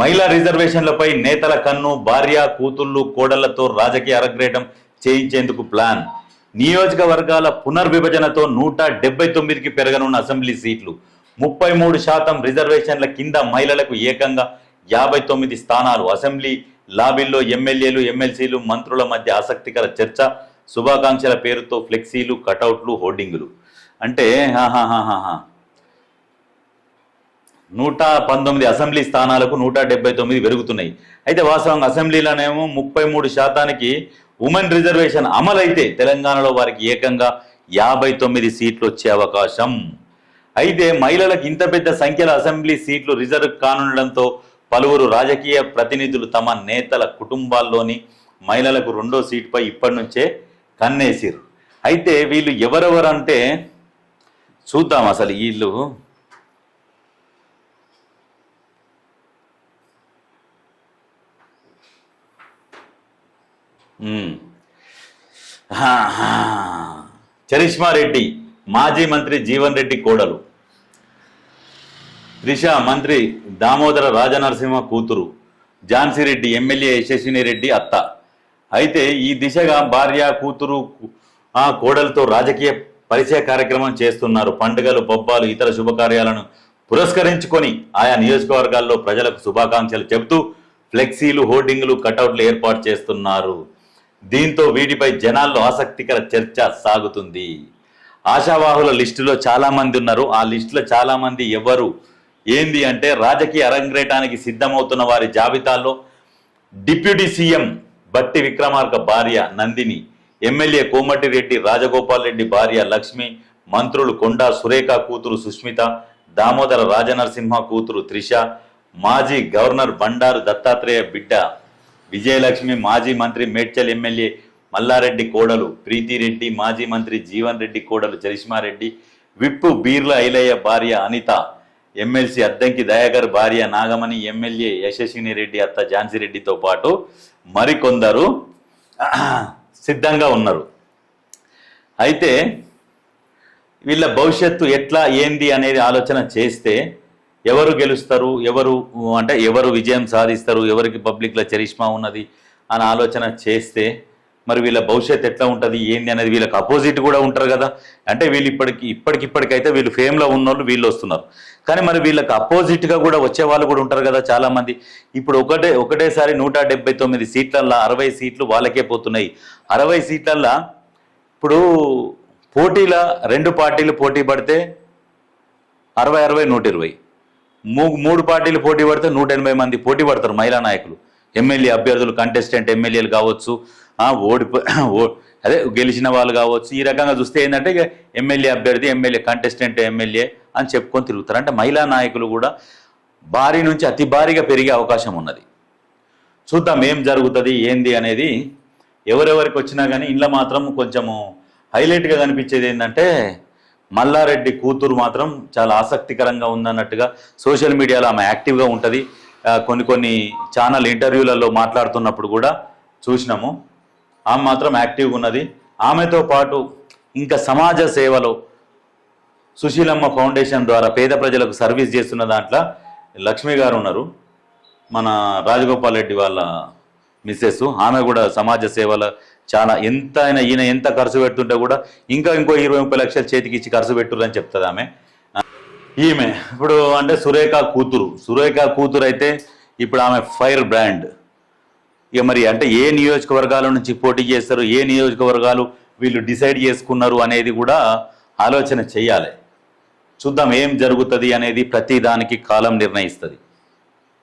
మహిళా రిజర్వేషన్లపై నేతల కన్ను, భార్య కూతుళ్లు కోడళ్లతో రాజకీయ అరగ్రేటం చేయించేందుకు ప్లాన్. నియోజకవర్గాల పునర్విభజనతో 179కి పెరగనున్న అసెంబ్లీ సీట్లు. 33% రిజర్వేషన్ల కింద మహిళలకు ఏకంగా 59 స్థానాలు. అసెంబ్లీ లాబీల్లో ఎమ్మెల్యేలు, ఎమ్మెల్సీలు, మంత్రుల మధ్య ఆసక్తికర చర్చ. శుభాకాంక్షల పేరుతో ఫ్లెక్సీలు, కటౌట్లు, హోర్డింగులు. అంటే 119 అసెంబ్లీ స్థానాలకు 179 పెరుగుతున్నాయి. అయితే వాస్తవంగా అసెంబ్లీలోనేమో 33%కి ఉమెన్ రిజర్వేషన్ అమలైతే తెలంగాణలో వారికి ఏకంగా 59 సీట్లు వచ్చే అవకాశం. అయితే మహిళలకు ఇంత పెద్ద సంఖ్యలో అసెంబ్లీ సీట్లు రిజర్వ్ కానుండడంతో పలువురు రాజకీయ ప్రతినిధులు తమ నేతల కుటుంబాల్లోని మహిళలకు 2వ సీటుపై ఇప్పటి నుంచే కన్నేసిరు. అయితే వీళ్ళు ఎవరెవరంటే చూద్దాం. అసలు వీళ్ళు చరిష్మా రెడ్డి మాజీ మంత్రి జీవన్ రెడ్డి కోడలు, త్రిష మంత్రి దామోదర రాజనరసింహ కూతురు, ఝాన్సీ రెడ్డి ఎమ్మెల్యే యశస్విని రెడ్డి అత్త. అయితే ఈ దిశగా భార్య, కూతురు, కోడలతో రాజకీయ పరిచయ కార్యక్రమం చేస్తున్నారు. పండుగలు, పబ్బాలు, ఇతర శుభకార్యాలను పురస్కరించుకొని ఆయా నియోజకవర్గాల్లో ప్రజలకు శుభాకాంక్షలు చెబుతూ ఫ్లెక్సీలు, హోర్డింగులు, కటౌట్లు ఏర్పాటు చేస్తున్నారు. దీంతో వీటిపై జనాల్లో ఆసక్తికర చర్చ సాగుతుంది. ఆశావాహుల లిస్టులో చాలా మంది ఉన్నారు. ఆ లిస్టులో చాలా మంది ఎవరు ఏంది అంటే రాజకీయ అరంగేటానికి సిద్ధమవుతున్న వారి జాబితాలో డిప్యూటీ సీఎం బట్టి విక్రమార్క భార్య నందిని, ఎమ్మెల్యే కోమటిరెడ్డి రాజగోపాల్ రెడ్డి భార్య లక్ష్మి, మంత్రులు కొండా సురేఖ కూతురు సుష్మిత, దామోదర రాజనరసింహ కూతురు త్రిష, మాజీ గవర్నర్ బండారు దత్తాత్రేయ బిడ్డ విజయలక్ష్మి, మాజీ మంత్రి మేడ్చల్ ఎమ్మెల్యే మల్లారెడ్డి కోడలు ప్రీతిరెడ్డి, మాజీ మంత్రి జీవన్ రెడ్డి కోడలు చరిష్మారెడ్డి, విప్పు బీర్ల ఐలయ్య భార్య అనిత, ఎమ్మెల్సీ అద్దంకి దయాకర్ భార్య నాగమణి, ఎమ్మెల్యే యశస్విని రెడ్డి అత్త ఝాన్సీ రెడ్డితో పాటు మరికొందరు సిద్ధంగా ఉన్నారు. అయితే వీళ్ళ భవిష్యత్తు ఎట్లా ఏంది అనేది ఆలోచన చేస్తే ఎవరు గెలుస్తారు, ఎవరు విజయం సాధిస్తారు, ఎవరికి పబ్లిక్లో చరిష్మా ఉన్నది అని ఆలోచన చేస్తే మరి వీళ్ళ భవిష్యత్తు ఎట్లా ఉంటుంది ఏంది అనేది వీళ్ళకి అపోజిట్ కూడా ఉంటారు కదా. అంటే వీళ్ళు ఇప్పటికైతే వీళ్ళు ఫేమ్లో ఉన్నోళ్ళు వీళ్ళు వస్తున్నారు. కానీ మరి వీళ్ళకి అపోజిట్గా కూడా వచ్చే వాళ్ళు కూడా ఉంటారు కదా చాలామంది. ఇప్పుడు ఒకటేసారి 179 సీట్లల్లో 60 సీట్లు వాళ్ళకే పోతున్నాయి. 60 సీట్లల్లో ఇప్పుడు పోటీల 2 పార్టీలు పోటీ పడితే 60, 120, 3 పార్టీలు పోటీ పడితే 180 మంది పోటీ పడతారు మహిళా నాయకులు, ఎమ్మెల్యే అభ్యర్థులు, కంటెస్టెంట్ ఎమ్మెల్యేలు కావచ్చు, గెలిచిన వాళ్ళు కావచ్చు. ఈ రకంగా చూస్తే ఏంటంటే ఎమ్మెల్యే అభ్యర్థి, ఎమ్మెల్యే కంటెస్టెంట్ ఎమ్మెల్యే అని చెప్పుకొని తిరుగుతారు. అంటే మహిళా నాయకులు కూడా భారీ నుంచి అతి భారీగా పెరిగే అవకాశం ఉన్నది. చూద్దాం ఏం జరుగుతుంది ఏంది అనేది. ఎవరెవరికి వచ్చినా కానీ ఇంట్లో మాత్రం కొంచెము హైలైట్గా కనిపించేది ఏంటంటే మల్లారెడ్డి కూతురు మాత్రం చాలా ఆసక్తికరంగా ఉందన్నట్టుగా సోషల్ మీడియాలో ఆమె యాక్టివ్గా ఉంటుంది. కొన్ని ఛానల్ ఇంటర్వ్యూలలో మాట్లాడుతున్నప్పుడు కూడా చూసినాము. ఆమె మాత్రం యాక్టివ్గా ఉన్నది. ఆమెతో పాటు ఇంకా సమాజ సేవలో సుశీలమ్మ ఫౌండేషన్ ద్వారా పేద ప్రజలకు సర్వీస్ చేస్తున్న దాంట్లో లక్ష్మి గారు ఉన్నారు, మన రాజగోపాల్ రెడ్డి వాళ్ళ మిస్సెస్. ఆమె కూడా సమాజ సేవలో చాలా ఈయన ఎంత ఖర్చు పెడుతుంటే కూడా ఇంకో 20-30 లక్షలు చేతికి ఇచ్చి ఖర్చు పెట్టురని చెప్తుంది ఆమె. ఈమె ఇప్పుడు అంటే సురేఖ కూతురు అయితే ఇప్పుడు ఆమె ఫైర్ బ్రాండ్. ఇక మరి అంటే ఏ నియోజకవర్గాల నుంచి పోటీ చేస్తారు, ఏ నియోజకవర్గాలు వీళ్ళు డిసైడ్ చేసుకున్నారు అనేది కూడా ఆలోచన చేయాలి. చూద్దాం ఏం జరుగుతుంది అనేది ప్రతి దానికి కాలం నిర్ణయిస్తుంది.